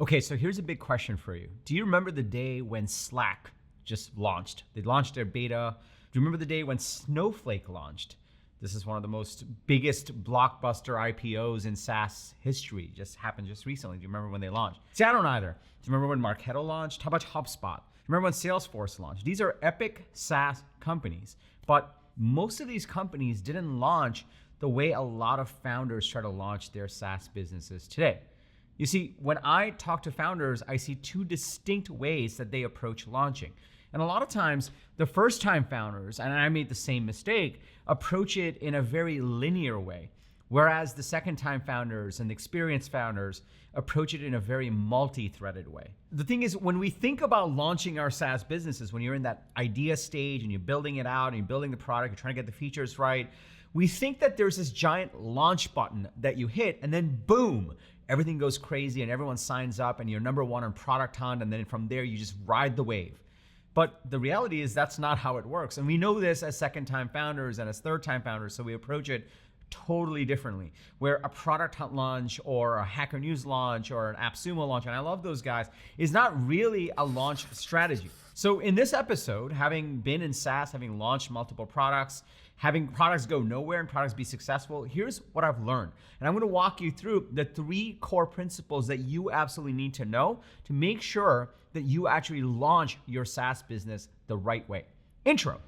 Okay, so here's a big question for you. Do you remember the day when Slack just launched? They launched their beta. Do you remember the day when Snowflake launched? This is one of the most biggest blockbuster IPOs in SaaS history. Just happened just recently. Do you remember when they launched? See, I don't either. Do you remember when Marketo launched? How about HubSpot? Do you remember when Salesforce launched? These are epic SaaS companies, but most of these companies didn't launch the way a lot of founders try to launch their SaaS businesses today. You see, when I talk to founders, I see two distinct ways that they approach launching. And a lot of times, the first time founders, and I made the same mistake, approach it in a very linear way. Whereas the second time founders and the experienced founders approach it in a very multi-threaded way. The thing is, when we think about launching our SaaS businesses, when you're in that idea stage and you're building it out and you're building the product, you're trying to get the features right, we think that there's this giant launch button that you hit and then boom, everything goes crazy and everyone signs up and you're number one on Product Hunt, and then from there you just ride the wave. But the reality is that's not how it works. And we know this as second-time founders and as third-time founders, so we approach it totally differently. Where a Product Hunt launch or a Hacker News launch or an AppSumo launch, and I love those guys, is not really a launch strategy. So in this episode, having been in SaaS, having launched multiple products, having products go nowhere and products be successful, here's what I've learned. And I'm gonna walk you through the 3 core principles that you absolutely need to know to make sure that you actually launch your SaaS business the right way. Intro.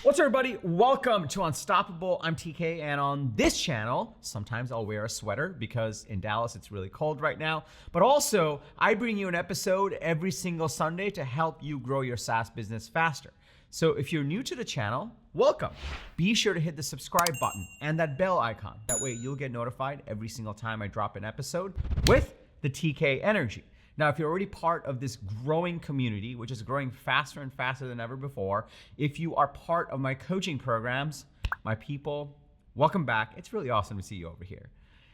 What's up, everybody? Welcome to Unstoppable. I'm TK, and on this channel, sometimes I'll wear a sweater because in Dallas it's really cold right now. But also, I bring you an episode every single Sunday to help you grow your SaaS business faster. So if you're new to the channel, welcome. Be sure to hit the subscribe button and that bell icon. That way you'll get notified every single time I drop an episode with the TK energy. Now, if you're already part of this growing community, which is growing faster and faster than ever before, if you are part of my coaching programs, my people, welcome back. It's really awesome to see you over here.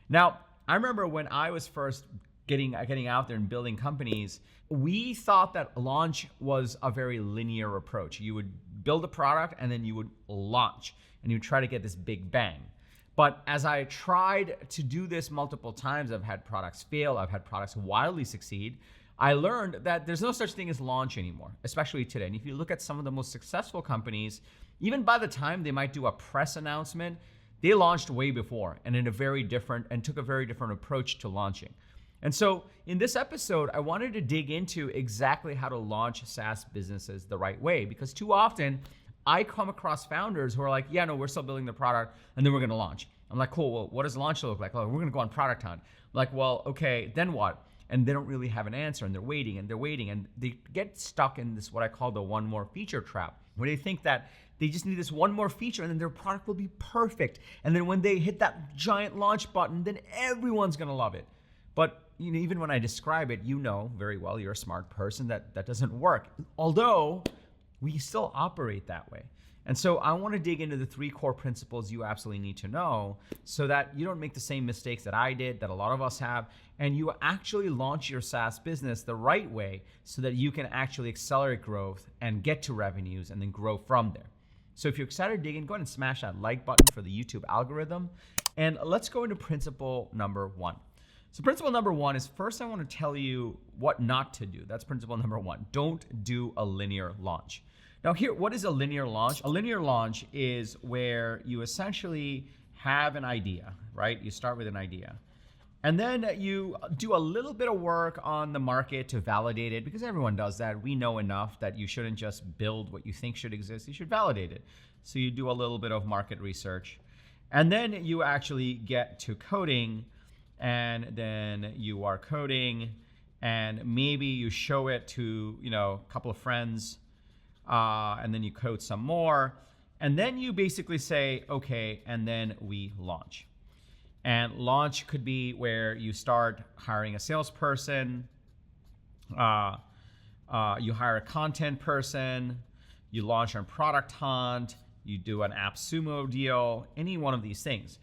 Now, I remember when I was first getting out there and building companies, we thought that launch was a very linear approach. You would build a product and then you would launch and you try to get this big bang. But as I tried to do this multiple times, I've had products fail, I've had products wildly succeed. I learned that there's no such thing as launch anymore, especially today. And if you look at some of the most successful companies, even by the time they might do a press announcement, they launched way before and took a very different approach to launching. And so in this episode, I wanted to dig into exactly how to launch SaaS businesses the right way, because too often I come across founders who are like, yeah, no, we're still building the product and then we're gonna launch. I'm like, cool, well, what does launch look like? Well, we're gonna go on Product Hunt. I'm like, well, okay, then what? And they don't really have an answer, and they're waiting and they get stuck in this, what I call the one more feature trap, where they think that they just need this one more feature and then their product will be perfect. And then when they hit that giant launch button, then everyone's gonna love it. But even when I describe it, you know very well, you're a smart person, that doesn't work. Although, we still operate that way. And so I want to dig into the 3 core principles you absolutely need to know so that you don't make the same mistakes that I did, that a lot of us have, and you actually launch your SaaS business the right way so that you can actually accelerate growth and get to revenues and then grow from there. So if you're excited to dig in, go ahead and smash that like button for the YouTube algorithm. And let's go into principle number 1. So principle number 1 is, first I want to tell you what not to do. That's principle number 1. Don't do a linear launch. Now here, what is a linear launch? A linear launch is where you essentially have an idea, right? You start with an idea. And then you do a little bit of work on the market to validate it, because everyone does that. We know enough that you shouldn't just build what you think should exist, you should validate it. So you do a little bit of market research. And then you actually get to coding, and then you are coding, and maybe you show it to a couple of friends, and then you code some more, and then you basically say, okay, and then we launch. And launch could be where you start hiring a salesperson, you hire a content person, you launch on Product Hunt, you do an AppSumo deal, any one of these things.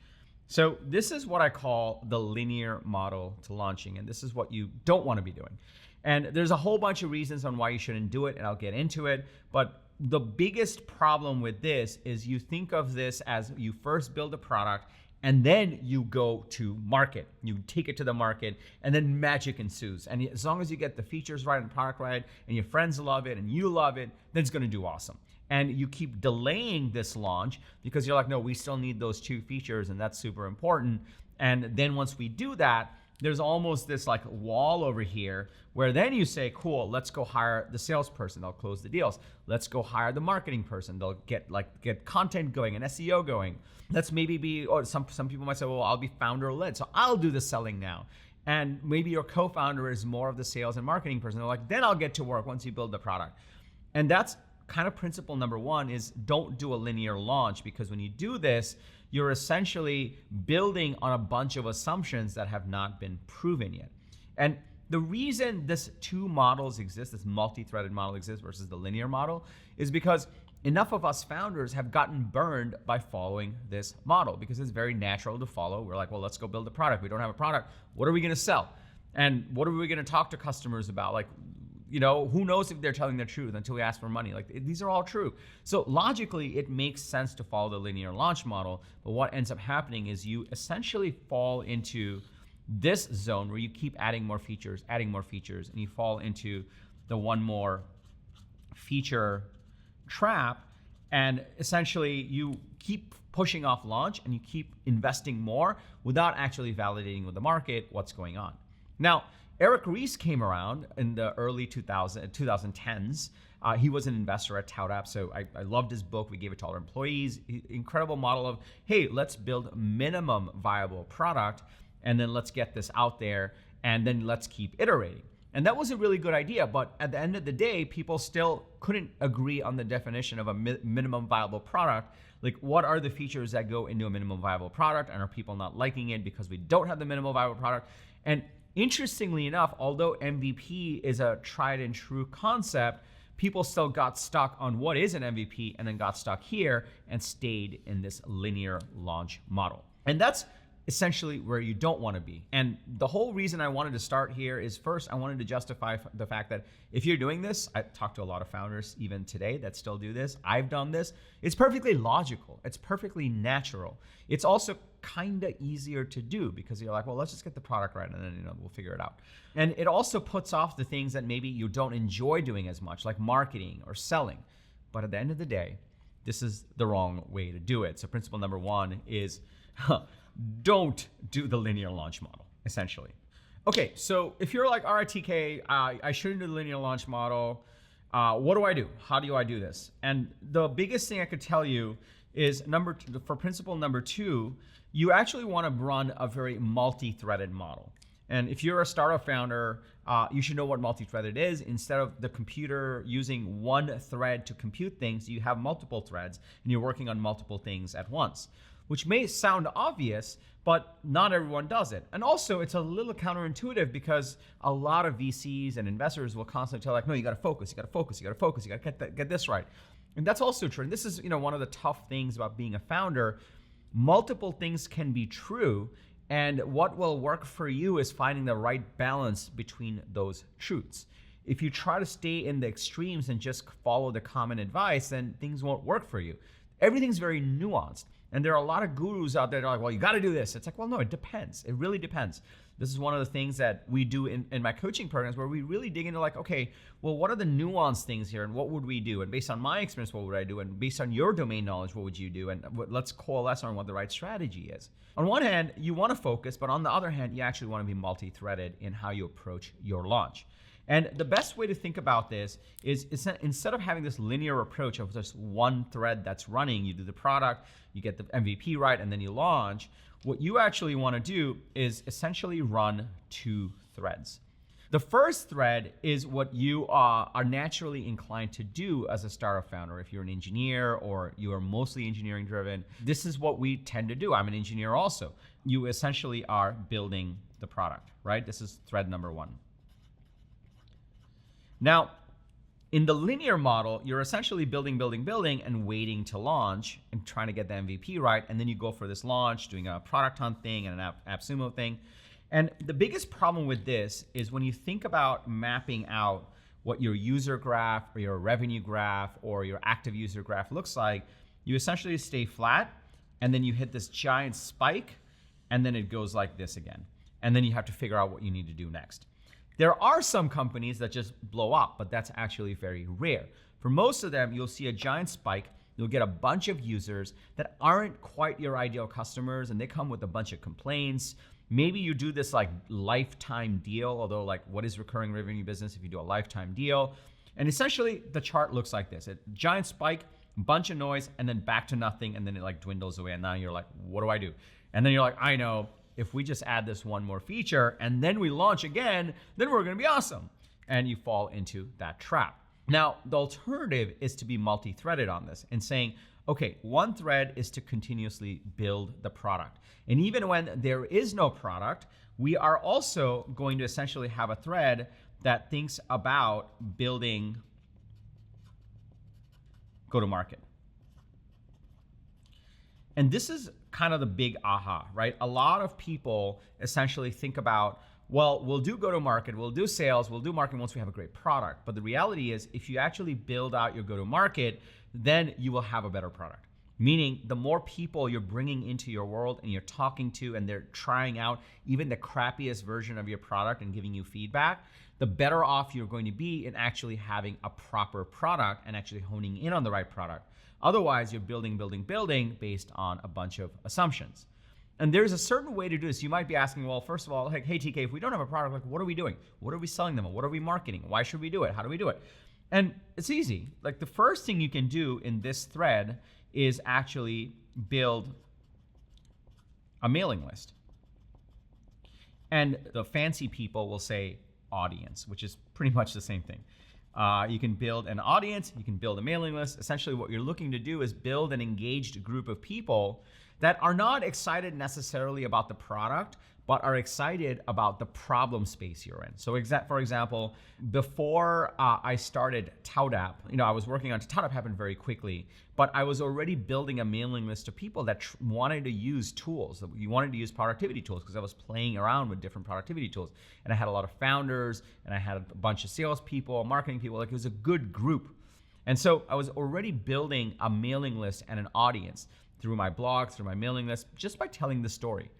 So this is what I call the linear model to launching, and this is what you don't want to be doing. And there's a whole bunch of reasons on why you shouldn't do it, and I'll get into it. But the biggest problem with this is you think of this as you first build a product and then you go to market. You take it to the market and then magic ensues. And as long as you get the features right and the product right and your friends love it and you love it, then it's gonna do awesome. And you keep delaying this launch because you're like, no, we still need those 2 features and that's super important. And then once we do that, there's almost this like wall over here where then you say, cool, let's go hire the salesperson, they'll close the deals. Let's go hire the marketing person, they'll get content going and SEO going. Let's maybe be, or some people might say, well, I'll be founder led, so I'll do the selling now. And maybe your co-founder is more of the sales and marketing person. They're like, then I'll get to work once you build the product. And that's kind of principle number 1 is don't do a linear launch, because when you do this, you're essentially building on a bunch of assumptions that have not been proven yet. And the reason this 2 models exist, this multi-threaded model exists versus the linear model, is because enough of us founders have gotten burned by following this model, because it's very natural to follow. We're like, well, let's go build a product. We don't have a product. What are we gonna sell? And what are we gonna talk to customers about? Like, you know, who knows if they're telling the truth until we ask for money? Like, these are all true. So logically, it makes sense to follow the linear launch model, but what ends up happening is you essentially fall into this zone where you keep adding more features, and you fall into the one more feature trap, and essentially you keep pushing off launch and you keep investing more without actually validating with the market what's going on. Now, Eric Ries came around in the early 2010s. He was an investor at ToutApp, so I loved his book. We gave it to all our employees. Incredible model of, hey, let's build minimum viable product, and then let's get this out there, and then let's keep iterating. And that was a really good idea, but at the end of the day, people still couldn't agree on the definition of a minimum viable product. Like, what are the features that go into a minimum viable product, and are people not liking it because we don't have the minimum viable product? And interestingly enough, although MVP is a tried and true concept, people still got stuck on what is an MVP and then got stuck here and stayed in this linear launch model. And that's essentially where you don't want to be. And the whole reason I wanted to start here is, first, I wanted to justify the fact that if you're doing this, I talked to a lot of founders even today that still do this. I've done this. It's perfectly logical. It's perfectly natural. It's also kind of easier to do because you're like, well, let's just get the product right and then we'll figure it out. And it also puts off the things that maybe you don't enjoy doing as much, like marketing or selling. But at the end of the day, this is the wrong way to do it. So principle number 1 is don't do the linear launch model, essentially. Okay, so if you're like, all right, TK, I shouldn't do the linear launch model. What do I do? How do I do this? And the biggest thing I could tell you is for principle number 2, you actually want to run a very multi-threaded model. And if you're a startup founder, you should know what multi-threaded is. Instead of the computer using one thread to compute things, you have multiple threads and you're working on multiple things at once, which may sound obvious, but not everyone does it. And also, it's a little counterintuitive because a lot of VCs and investors will constantly tell, like, no, you gotta focus, you gotta focus, you gotta focus, you gotta get this right. And that's also true. And this is, one of the tough things about being a founder. Multiple things can be true, and what will work for you is finding the right balance between those truths. If you try to stay in the extremes and just follow the common advice, then things won't work for you. Everything's very nuanced. And there are a lot of gurus out there that are like, well, you got to do this. It's like, well, no, it depends. It really depends. This is one of the things that we do in my coaching programs, where we really dig into, like, okay, well, what are the nuanced things here, and what would we do? And based on my experience, what would I do? And based on your domain knowledge, what would you do? And let's coalesce on what the right strategy is. On one hand, you want to focus, but on the other hand, you actually want to be multi-threaded in how you approach your launch. And the best way to think about this is instead of having this linear approach of just one thread that's running, you do the product, you get the MVP right, and then you launch. What you actually want to do is essentially run 2 threads. The first thread is what you are naturally inclined to do as a startup founder. If you're an engineer or you are mostly engineering driven, this is what we tend to do. I'm an engineer also. You essentially are building the product, right? This is thread number 1. Now, in the linear model, you're essentially building, and waiting to launch and trying to get the MVP right. And then you go for this launch, doing a product hunt thing and an AppSumo thing. And the biggest problem with this is when you think about mapping out what your user graph or your revenue graph or your active user graph looks like, you essentially stay flat and then you hit this giant spike and then it goes like this again. And then you have to figure out what you need to do next. There are some companies that just blow up, but that's actually very rare. For most of them, you'll see a giant spike. You'll get a bunch of users that aren't quite your ideal customers and they come with a bunch of complaints. Maybe you do this like lifetime deal, although like what is recurring revenue business if you do a lifetime deal? And essentially the chart looks like this. A giant spike, bunch of noise, and then back to nothing, and then it like dwindles away. And now you're like, what do I do? And then you're like, I know, if we just add this one more feature and then we launch again, then we're gonna be awesome. And you fall into that trap. Now, the alternative is to be multi-threaded on this and saying, okay, one thread is to continuously build the product. And even when there is no product, we are also going to essentially have a thread that thinks about building go-to-market. And this is kind of the big aha, right? A lot of people essentially think about, well, we'll do go-to-market, we'll do sales, we'll do marketing once we have a great product. But the reality is, if you actually build out your go-to-market, then you will have a better product. Meaning, the more people you're bringing into your world and you're talking to and they're trying out even the crappiest version of your product and giving you feedback, the better off you're going to be in actually having a proper product and actually honing in on the right product. Otherwise, you're building based on a bunch of assumptions. And there's a certain way to do this. You might be asking, well, first of all, like, hey, TK, if we don't have a product, like, what are we doing? What are we selling them? What are we marketing? Why should we do it? How do we do it? And it's easy. Like, the first thing you can do in this thread is actually build a mailing list. And the fancy people will say audience, which is pretty much the same thing. You can build an audience, you can build a mailing list. Essentially what you're looking to do is build an engaged group of people that are not excited necessarily about the product, but are excited about the problem space you're in. So for example, before I started ToutApp, I was working on ToutApp happened very quickly, but I was already building a mailing list of people that wanted to use tools. You wanted to use productivity tools because I was playing around with different productivity tools. And I had a lot of founders and I had a bunch of salespeople, marketing people, like it was a good group. And so I was already building a mailing list and an audience through my blog, through my mailing list, just by telling the story.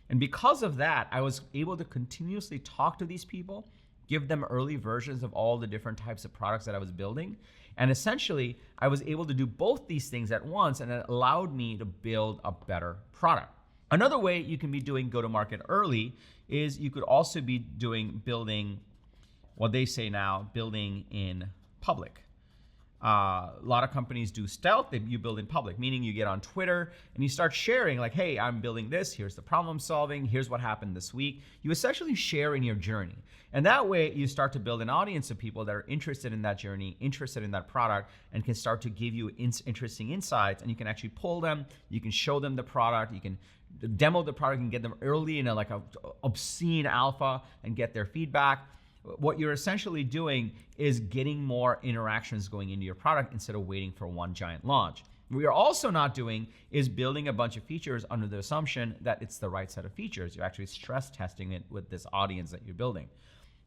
And because of that, I was able to continuously talk to these people, give them early versions of all the different types of products that I was building. And essentially, I was able to do both these things at once, and it allowed me to build a better product. Another way you can be doing go-to-market early is you could also be building what they say now, building in public. A lot of companies do stealth, you build in public, meaning you get on Twitter and you start sharing like, hey, I'm building this, here's the problem I'm solving, here's what happened this week. You essentially share in your journey. And that way you start to build an audience of people that are interested in that journey, interested in that product, and can start to give you interesting insights, and you can actually pull them, you can show them the product, you can demo the product and get them early in like a obscene alpha and get their feedback. What you're essentially doing is getting more interactions going into your product instead of waiting for one giant launch. What you're also not doing is building a bunch of features under the assumption that it's the right set of features. You're actually stress testing it with this audience that you're building.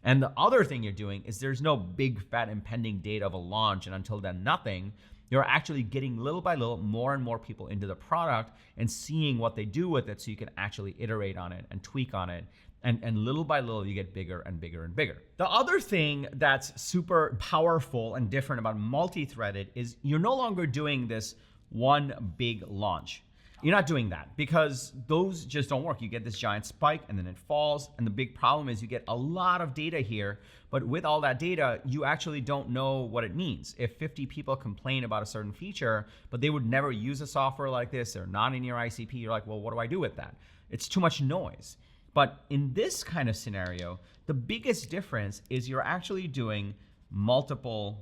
And the other thing you're doing is there's no big fat impending date of a launch and until then nothing. You're actually getting little by little more and more people into the product and seeing what they do with it so you can actually iterate on it and tweak on it. And little by little, you get bigger and bigger and bigger. The other thing that's super powerful and different about multi-threaded is you're no longer doing this one big launch. You're not doing that because those just don't work. You get this giant spike and then it falls. And the big problem is you get a lot of data here, but with all that data, you actually don't know what it means. If 50 people complain about a certain feature, but they would never use a software like this, they're not in your ICP, you're like, well, what do I do with that? It's too much noise. But in this kind of scenario, the biggest difference is you're actually doing multiple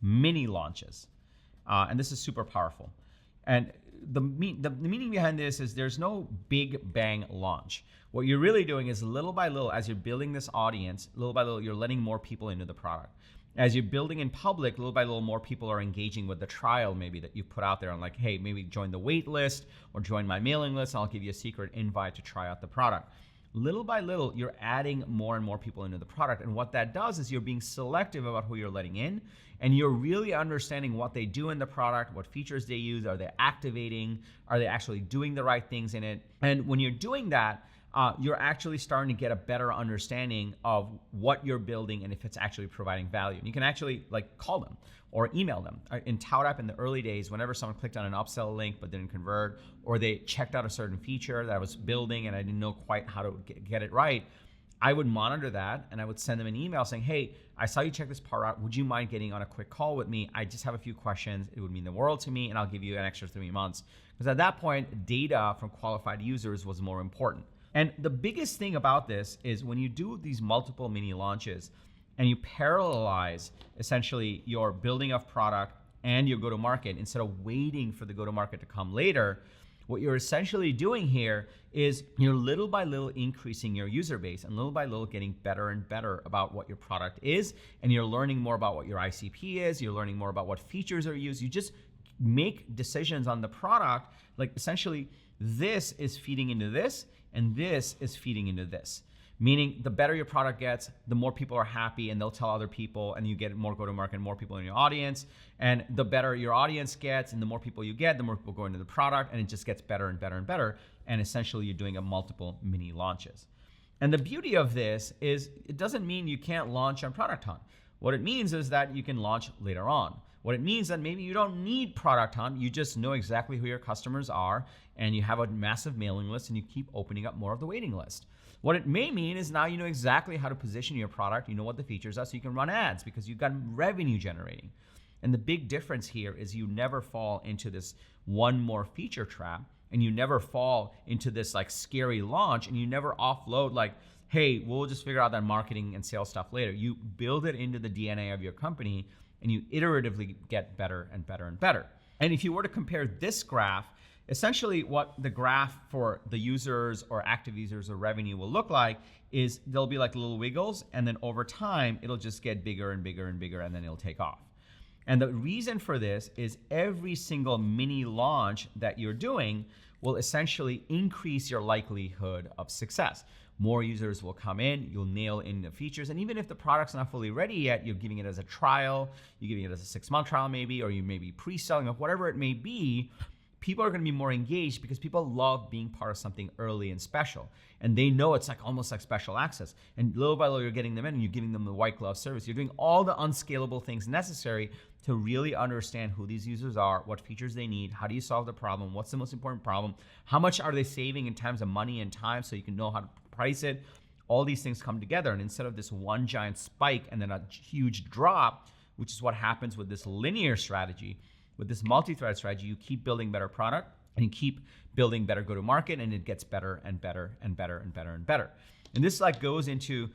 mini launches. And this is super powerful. And the meaning behind this is there's no big bang launch. What you're really doing is little by little, as you're building this audience, little by little, you're letting more people into the product. As you're building in public, little by little, more people are engaging with the trial maybe that you put out there on like, hey, maybe join the wait list or join my mailing list. And I'll give you a secret invite to try out the product. little by little, you're adding more and more people into the product. And what that does is you're being selective about who you're letting in, and you're really understanding what they do in the product, what features they use, are they activating, are they actually doing the right things in it? And when you're doing that, you're actually starting to get a better understanding of what you're building and if it's actually providing value. And you can actually like call them or email them. In ToutApp in the early days, whenever someone clicked on an upsell link but didn't convert, or they checked out a certain feature that I was building and I didn't know quite how to get it right, I would monitor that and I would send them an email saying, hey, I saw you check this part out. Would you mind getting on a quick call with me? I just have a few questions. It would mean the world to me, and I'll give you an extra 3 months. Because at that point, data from qualified users was more important. And the biggest thing about this is when you do these multiple mini launches and you parallelize essentially your building of product and your go-to-market instead of waiting for the go-to-market to come later, what you're essentially doing here is you're little by little increasing your user base and little by little getting better and better about what your product is. And you're learning more about what your ICP is. You're learning more about what features are used. You just make decisions on the product. Like essentially this is feeding into this and this is feeding into this. Meaning the better your product gets, the more people are happy and they'll tell other people and you get more go-to-market and more people in your audience. And the better your audience gets and the more people you get, the more people go into the product, and it just gets better and better and better. And essentially you're doing a multiple mini launches. And the beauty of this is it doesn't mean you can't launch on Product Hunt. What it means is that you can launch later on. What it means that maybe you don't need Product Hunt, you just know exactly who your customers are and you have a massive mailing list and you keep opening up more of the waiting list. What it may mean is now you know exactly how to position your product, you know what the features are, so you can run ads because you've got revenue generating. And the big difference here is you never fall into this one more feature trap, and you never fall into this like scary launch, and you never offload like, hey, we'll just figure out that marketing and sales stuff later. You build it into the DNA of your company and you iteratively get better and better and better. And if you were to compare this graph, essentially what the graph for the users or active users or revenue will look like is there'll be like little wiggles, and then over time, it'll just get bigger and bigger and bigger, and then it'll take off. And the reason for this is every single mini launch that you're doing will essentially increase your likelihood of success. More users will come in, you'll nail in the features, and even if the product's not fully ready yet, you're giving it as a trial, you're giving it as a 6-month trial maybe, or you may be pre-selling or whatever it may be, people are gonna be more engaged because people love being part of something early and special. And they know it's like almost like special access. And little by little, you're getting them in and you're giving them the white glove service. You're doing all the unscalable things necessary to really understand who these users are, what features they need, how do you solve the problem, what's the most important problem, how much are they saving in terms of money and time so you can know how to price it. All these things come together, and instead of this one giant spike and then a huge drop, which is what happens with this linear strategy, with this multi-thread strategy, you keep building better product and you keep building better go-to-market, and it gets better and better and better and better and better. And this like goes into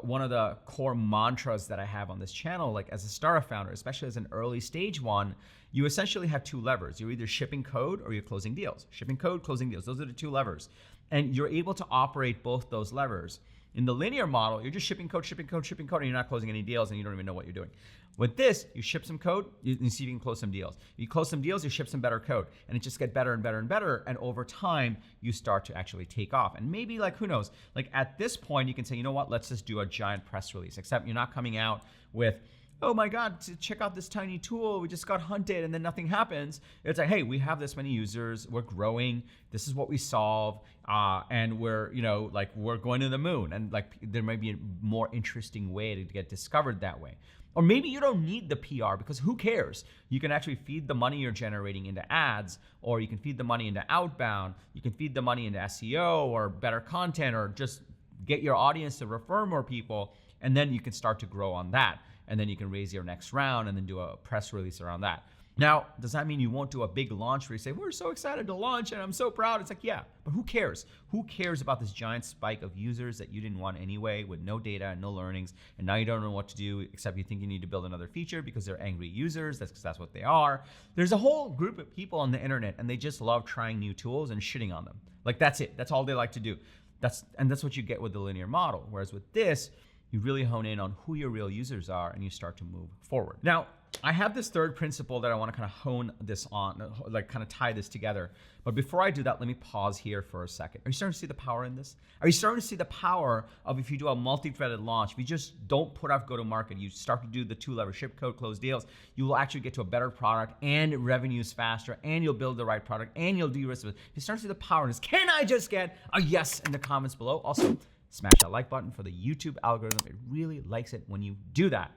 one of the core mantras that I have on this channel. Like as a startup founder, especially as an early stage one, you essentially have two levers. You're either shipping code or you're closing deals. Shipping code, closing deals. Those are the two levers. And you're able to operate both those levers. In the linear model, you're just shipping code, shipping code, shipping code, and you're not closing any deals, and you don't even know what you're doing. With this, you ship some code, you see if you can close some deals. You close some deals, you ship some better code, and it just gets better and better and better, and over time, you start to actually take off. And maybe like, who knows, like at this point, you can say, you know what, let's just do a giant press release, except you're not coming out with, oh my God, check out this tiny tool, we just got hunted and then nothing happens. It's like, hey, we have this many users, we're growing, this is what we solve, and we're, you know, like we're going to the moon, and like there might be a more interesting way to get discovered that way. Or maybe you don't need the PR because who cares? You can actually feed the money you're generating into ads, or you can feed the money into outbound, you can feed the money into SEO or better content, or just get your audience to refer more people, and then you can start to grow on that. And then you can raise your next round and then do a press release around that. Now, does that mean you won't do a big launch where you say, we're so excited to launch and I'm so proud? It's like, yeah, but who cares? Who cares about this giant spike of users that you didn't want anyway, with no data and no learnings, and now you don't know what to do except you think you need to build another feature because they're angry users, that's what they are. There's a whole group of people on the internet and they just love trying new tools and shitting on them. Like that's it, that's all they like to do. That's what you get with the linear model. Whereas with this, you really hone in on who your real users are and you start to move forward. Now, I have this third principle that I want to kind of hone this on, like kind of tie this together. But before I do that, let me pause here for a second. Are you starting to see the power in this? Are you starting to see the power of if you do a multi-threaded launch, if you just don't put off go-to-market, you start to do the 2-lever ship code, close deals, you will actually get to a better product and revenues faster, and you'll build the right product, and you'll de-risk it. You start to see the power in this. Can I just get a yes in the comments below? Also, smash that like button for the YouTube algorithm. It really likes it when you do that.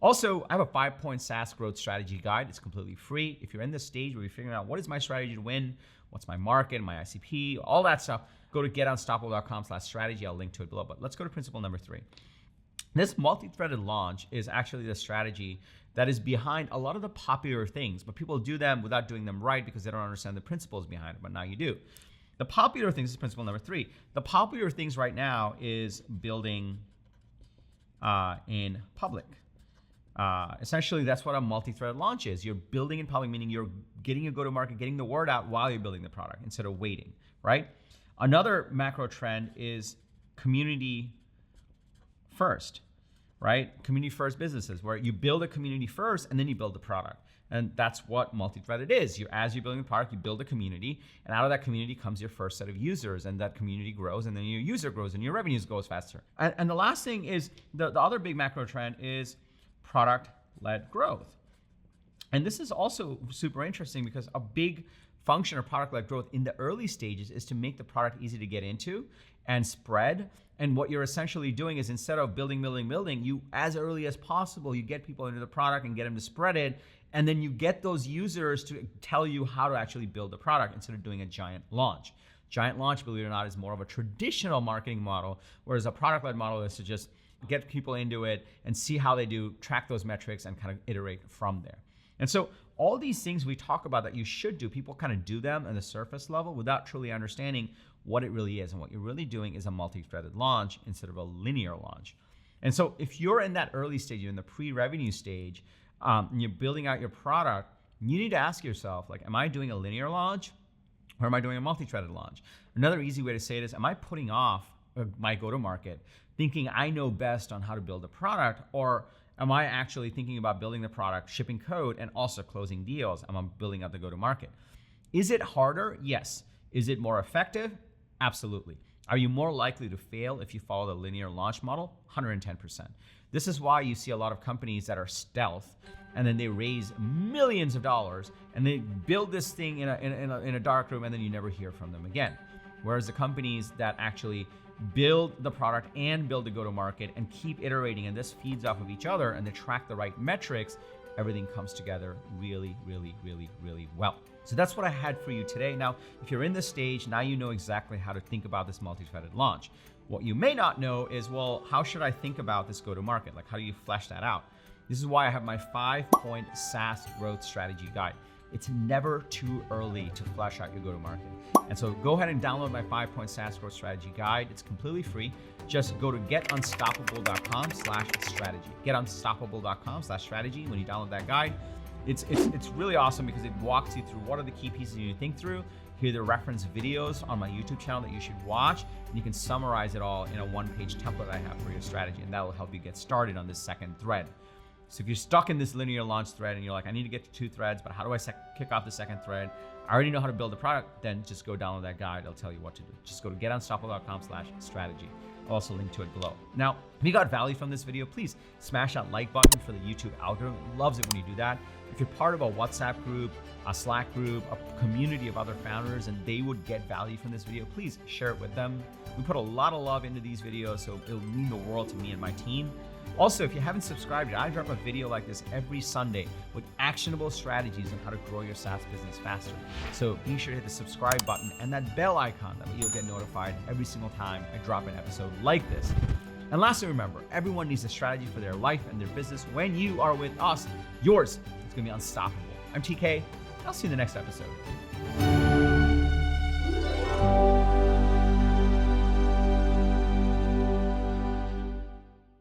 Also, I have a 5-point SaaS growth strategy guide. It's completely free. If you're in this stage where you're figuring out what is my strategy to win, what's my market, my ICP, all that stuff, go to getunstoppable.com/strategy. I'll link to it below. But let's go to principle number 3. This multi-threaded launch is actually the strategy that is behind a lot of the popular things, but people do them without doing them right because they don't understand the principles behind it, but now you do. The popular things is principle number 3. The popular things right now is building in public. Essentially, that's what a multi-threaded launch is. You're building in public, meaning you're getting your go-to-market, getting the word out while you're building the product instead of waiting, right? Another macro trend is community first, right? Community first businesses, where you build a community first and then you build the product. And that's what multi-threaded is. As you're building the product, you build a community, and out of that community comes your first set of users, and that community grows, and then your user grows, and your revenues goes faster. And the last thing is, the other big macro trend is product-led growth. And this is also super interesting because a big function of product-led growth in the early stages is to make the product easy to get into and spread. And what you're essentially doing is, instead of building, you, as early as possible, you get people into the product and get them to spread it. And then you get those users to tell you how to actually build the product instead of doing a giant launch. Giant launch, believe it or not, is more of a traditional marketing model, whereas a product-led model is to just get people into it and see how they do, track those metrics, and kind of iterate from there. And so all these things we talk about that you should do, people kind of do them on the surface level without truly understanding what it really is. And what you're really doing is a multi-threaded launch instead of a linear launch. And so if you're in that early stage, you're in the pre-revenue stage, and you're building out your product, you need to ask yourself, like, am I doing a linear launch or am I doing a multi-threaded launch? Another easy way to say it is, am I putting off my go-to-market, thinking I know best on how to build a product, or am I actually thinking about building the product, shipping code, and also closing deals? I'm building out the go-to-market. Is it harder? Yes. Is it more effective? Absolutely. Are you more likely to fail if you follow the linear launch model? 110%. This is why you see a lot of companies that are stealth, and then they raise millions of dollars, and they build this thing in a dark room, and then you never hear from them again. Whereas the companies that actually build the product and build the go-to-market and keep iterating, and this feeds off of each other, and they track the right metrics, everything comes together really, really, really, really well. So that's what I had for you today. Now, if you're in this stage, now you know exactly how to think about this multi-threaded launch. What you may not know is, well, how should I think about this go-to-market? Like, how do you flesh that out? This is why I have my 5-point SaaS growth strategy guide. It's never too early to flesh out your go-to-market. And so go ahead and download my 5-point SaaS growth strategy guide. It's completely free. Just go to getunstoppable.com/strategy. Getunstoppable.com/strategy. When you download that guide, it's really awesome because it walks you through what are the key pieces you need to think through. Here are the reference videos on my YouTube channel that you should watch, and you can summarize it all in a 1-page template I have for your strategy, and that will help you get started on this second thread. So if you're stuck in this linear launch thread and you're like, I need to get to 2 threads, but how do I kick off the second thread? I already know how to build a product, then just go download that guide. It'll tell you what to do. Just go to getunstoppable.com/strategy. I'll also link to it below. Now, if you got value from this video, please smash that like button for the YouTube algorithm. It loves it when you do that. If you're part of a WhatsApp group, a Slack group, a community of other founders, and they would get value from this video, please share it with them. We put a lot of love into these videos, so it'll mean the world to me and my team. Also, if you haven't subscribed yet, I drop a video like this every Sunday with actionable strategies on how to grow your SaaS business faster. So be sure to hit the subscribe button and that bell icon, that way you'll get notified every single time I drop an episode like this. And lastly, remember, everyone needs a strategy for their life and their business. When you are with us, yours is going to be unstoppable. I'm TK. I'll see you in the next episode.